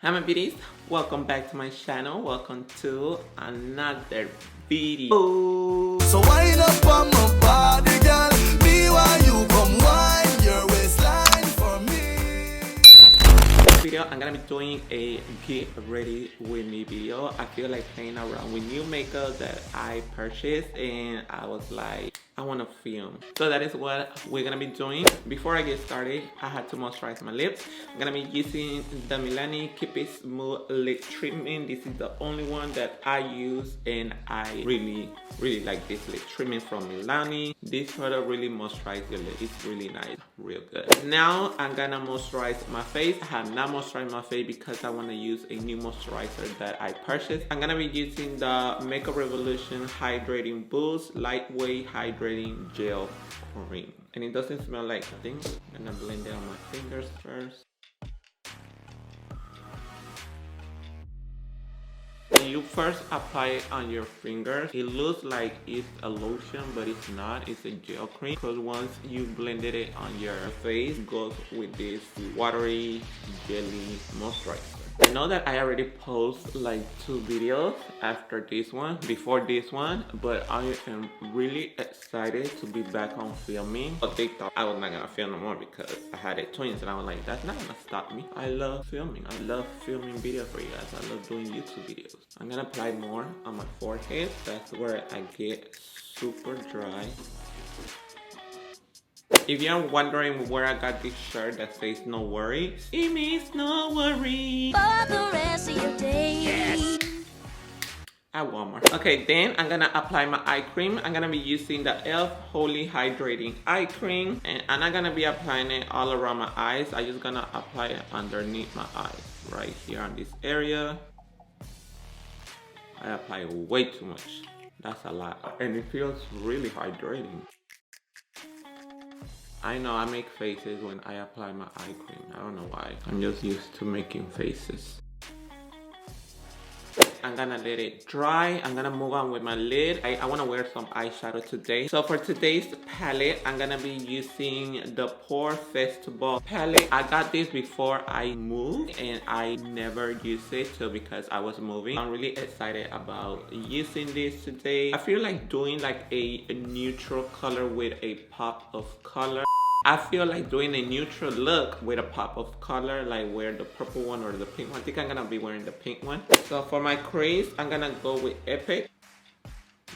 Hi my beauties, welcome back to my channel. Welcome to another video. So wind up on my body, girl. Me while you come wind your waistline for me. This video, I'm gonna be doing a get ready with me video. I feel like playing around with new makeup that I purchased, and I was like, I want to film. So that is what we're gonna be doing. Before I get started, I had to moisturize my lips. I'm gonna be using the Milani Keep It Smooth Lip Treatment. This is the only one that I use, and I really like this lip treatment from Milani. This product really moisturizes your lips. It's really nice, real good. Now I'm gonna moisturize my face. I have not moisturized my face because I want to use a new moisturizer that I purchased. I'm gonna be using the Makeup Revolution Hydrating Boost Lightweight Hydrating Gel Cream, and it doesn't smell like nothing. I'm gonna blend it on my fingers first. When you first apply it on your fingers, it looks like it's a lotion, but it's not. It's a gel cream, because once you blended it on your face, it goes with this watery jelly moisturizer. I know that I already posted like 2 videos after this one, before this one, but I am really excited to be back on filming. But they thought I was not gonna film no more because I had twins, and I was like, that's not gonna stop me. I love filming. I love filming videos for you guys. I love doing YouTube videos. I'm gonna apply more on my forehead. That's where I get super dry. If you're wondering where I got this shirt that says no worries, it means no worries for the rest of your day. Yes. At Walmart. Okay, then I'm gonna apply my eye cream. I'm gonna be using the e.l.f. Holy Hydrating Eye Cream, and I'm not gonna be applying it all around my eyes. I'm just gonna apply it underneath my eyes, right here on this area. I apply way too much. That's a lot, and it feels really hydrating. I know I make faces when I apply my eye cream. I don't know why. I'm just used to making faces. I'm gonna let it dry. I'm gonna move on with my lid. I wanna wear some eyeshadow today. So for today's palette, I'm gonna be using the Pore Festival palette. I got this before I moved, and I never used it till because I was moving. I'm really excited about using this today. I feel like doing like a neutral color with a pop of color. I feel like doing a neutral look with a pop of color, like wear the purple one or the pink one. I think I'm gonna be wearing the pink one. So for my crease, I'm gonna go with Epic,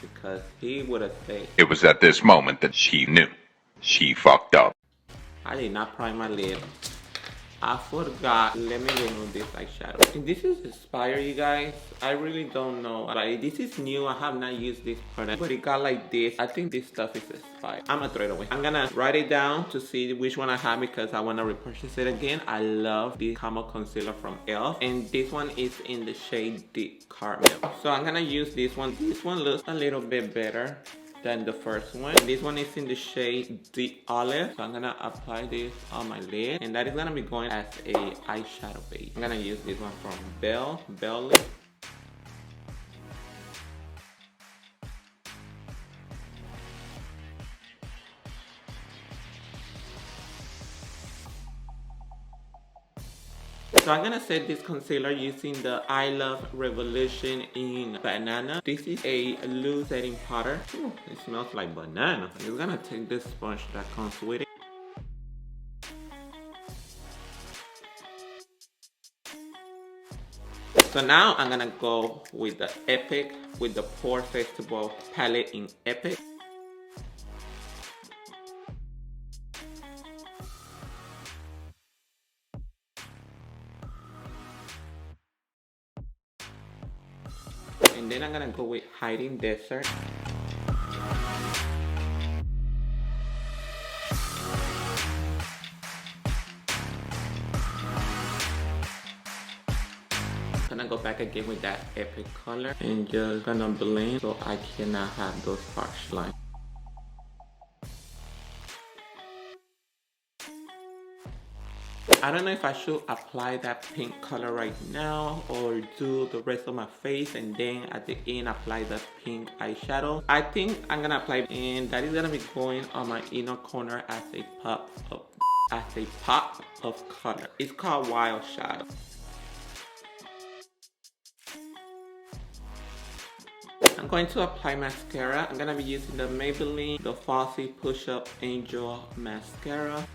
because he would have said. It was at this moment that she knew. She fucked up. I did not prime my lid. I forgot. Let me remove this eyeshadow. And this is expired, you guys. I really don't know. Like, this is new. I have not used this product, but it got like this. I think this stuff is expired. I'm gonna throw it away. I'm gonna write it down to see which one I have, because I wanna repurchase it again. I love this Camo Concealer from e.l.f. and this one is in the shade Deep Caramel. So I'm gonna use this one. This one looks a little bit better than the first one. This one is in the shade Deep Olive. So I'm gonna apply this on my lid, and that is gonna be going as a eyeshadow base. I'm gonna use this one from Bell Lip. So I'm gonna set this concealer using the I Love Revolution in Banana. This is a loose setting powder. Ooh, it smells like banana. I'm just gonna take this sponge that comes with it. So now I'm gonna go with the Epic, with the Pore Festival palette in Epic. And then I'm gonna go with Hiding Desert. Gonna go back again with that Epic color and just gonna blend so I cannot have those harsh lines. I don't know if I should apply that pink color right now or do the rest of my face and then at the end apply the pink eyeshadow. I think I'm gonna apply, and that is gonna be going on my inner corner as a pop of color. It's called Wild Shadow. I'm going to apply mascara. I'm gonna be using the Maybelline, the Fussy Push Up Angel Mascara.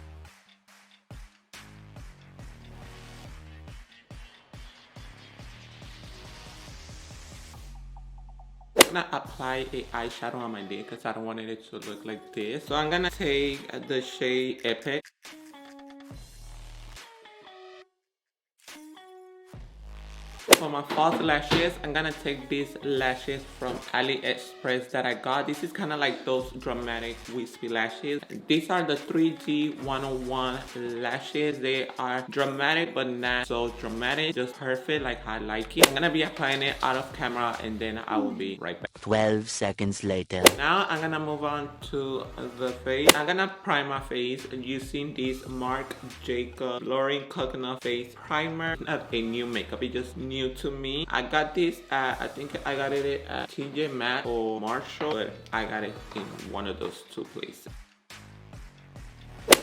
I'm gonna apply a eyeshadow on my lid because I don't want it to look like this. So I'm gonna take the shade Epic. For my false lashes, I'm gonna take these lashes from AliExpress that I got. This is kind of like those dramatic wispy lashes. These are the 3G 101 lashes. They are dramatic but not so dramatic, just perfect like I like it. I'm gonna be applying it out of camera and then I will be right back. 12 seconds later. Now I'm gonna move on to the face. I'm gonna prime my face using this Marc Jacobs Blurring Coconut Face Primer. Not a new makeup, it's just new to me. I got this at, I think I got it at TJ Maxx or Marshall, but I got it in one of those two places.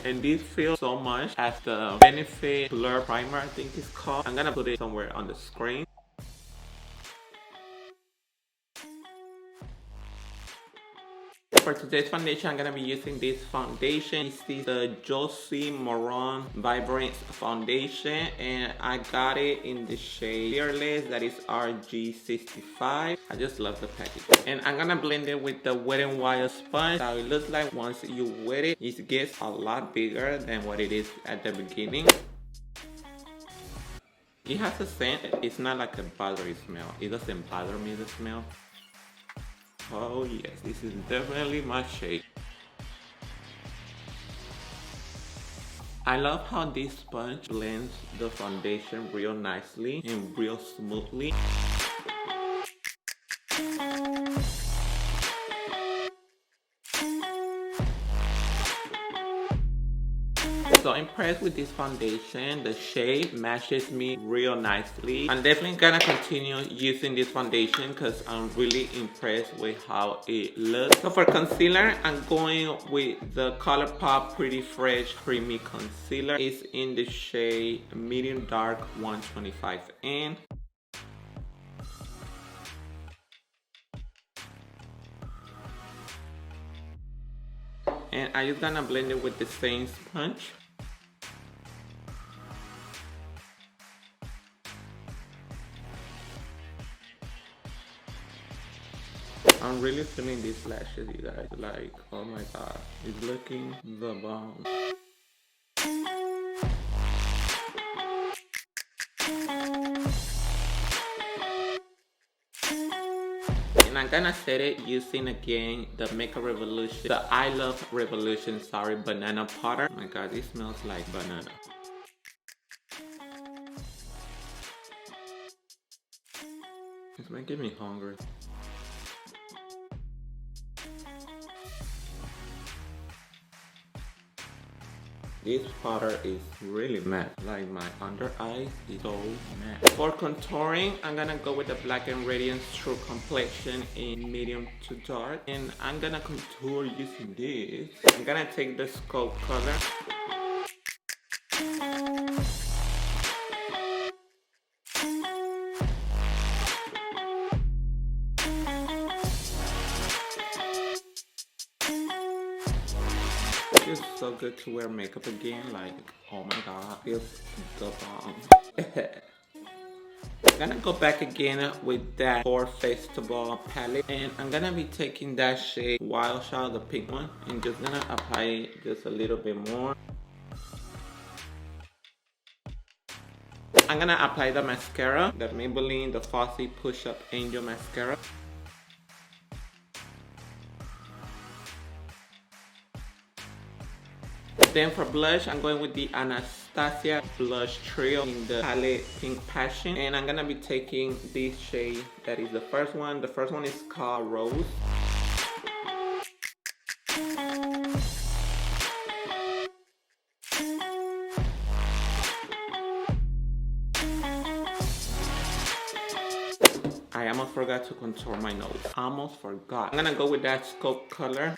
And this feels so much as the Benefit Blur Primer, I think it's called. I'm gonna put it somewhere on the screen. For today's foundation, I'm gonna be using this foundation. It's the Josie Maran Vibrancy foundation, and I got it in the shade Fearless, that is RG65. I just love the packaging. And I'm gonna blend it with the Wet n Wild sponge. So it looks like once you wet it, it gets a lot bigger than what it is at the beginning. It has a scent. It's not like a buttery smell. It doesn't bother me, the smell. Oh yes, this is definitely my shade. I love how this sponge blends the foundation real nicely and real smoothly. So impressed with this foundation. The shade matches me real nicely. I'm definitely gonna continue using this foundation because I'm really impressed with how it looks. So for concealer, I'm going with the ColourPop Pretty Fresh Creamy Concealer. It's in the shade Medium Dark 125N. And I'm just gonna blend it with the same sponge. I'm really feeling these lashes, you guys. Like, oh my god, it's looking the bomb. And I'm gonna set it using again the Makeup Revolution, the I Love Revolution, sorry, banana powder. Oh my god, this smells like banana. It's making me hungry. This powder is really matte, like my under eye is so matte. For contouring, I'm gonna go with the Black and Radiance True Complexion in medium to dark. And I'm gonna contour using this. I'm gonna take the Scope color. It's so good to wear makeup again, like, oh my god, feels the bomb. I'm gonna go back again with that For Festival palette, and I'm gonna be taking that shade Wild Child, the pink one, and just gonna apply it just a little bit more. I'm gonna apply the mascara, the Maybelline, the Fussy Push Up Angel Mascara. Then for blush, I'm going with the Anastasia Blush Trio in the palette Pink Passion. And I'm gonna be taking this shade, that is the first one. The first one is called Rose. I almost forgot to contour my nose. Almost forgot. I'm gonna go with that Scope color.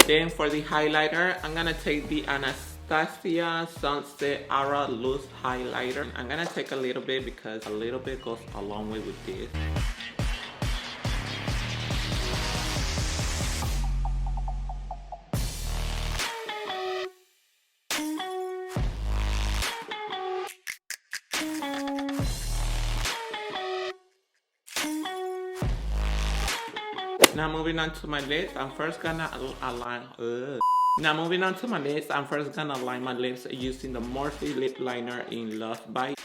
Then for the highlighter, I'm gonna take the Anastasia Anastasia Sunset Aura Loose Highlighter. I'm gonna take a little bit because a little bit goes a long way with this. Now moving on to my lips, I'm first gonna align. Now moving on to my lips, I'm first gonna line my lips using the Morphe lip liner in Love Bite.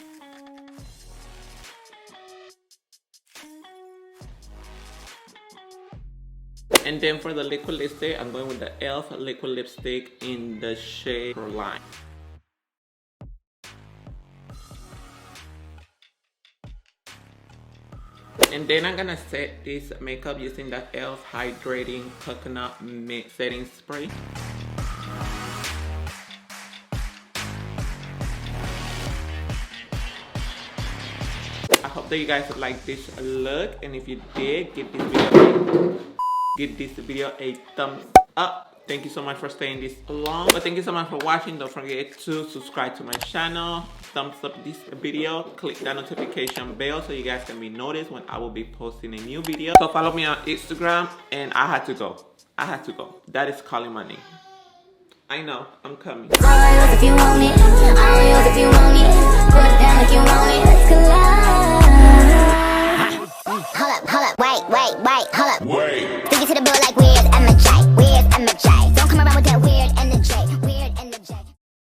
And then for the liquid lipstick, I'm going with the e.l.f. liquid lipstick in the shade Line. And then I'm gonna set this makeup using the e.l.f. Hydrating Coconut Mist Setting Spray. I hope that you guys like this look, and if you did, give this video a thumbs up. Thank you so much for staying this long. But thank you so much for watching. Don't forget to subscribe to my channel. Thumbs up this video. Click that notification bell so you guys can be noticed when I will be posting a new video. So follow me on Instagram. And I had to go. That is calling my name. I know. I'm coming. All yours if you want me. All yours if you want me.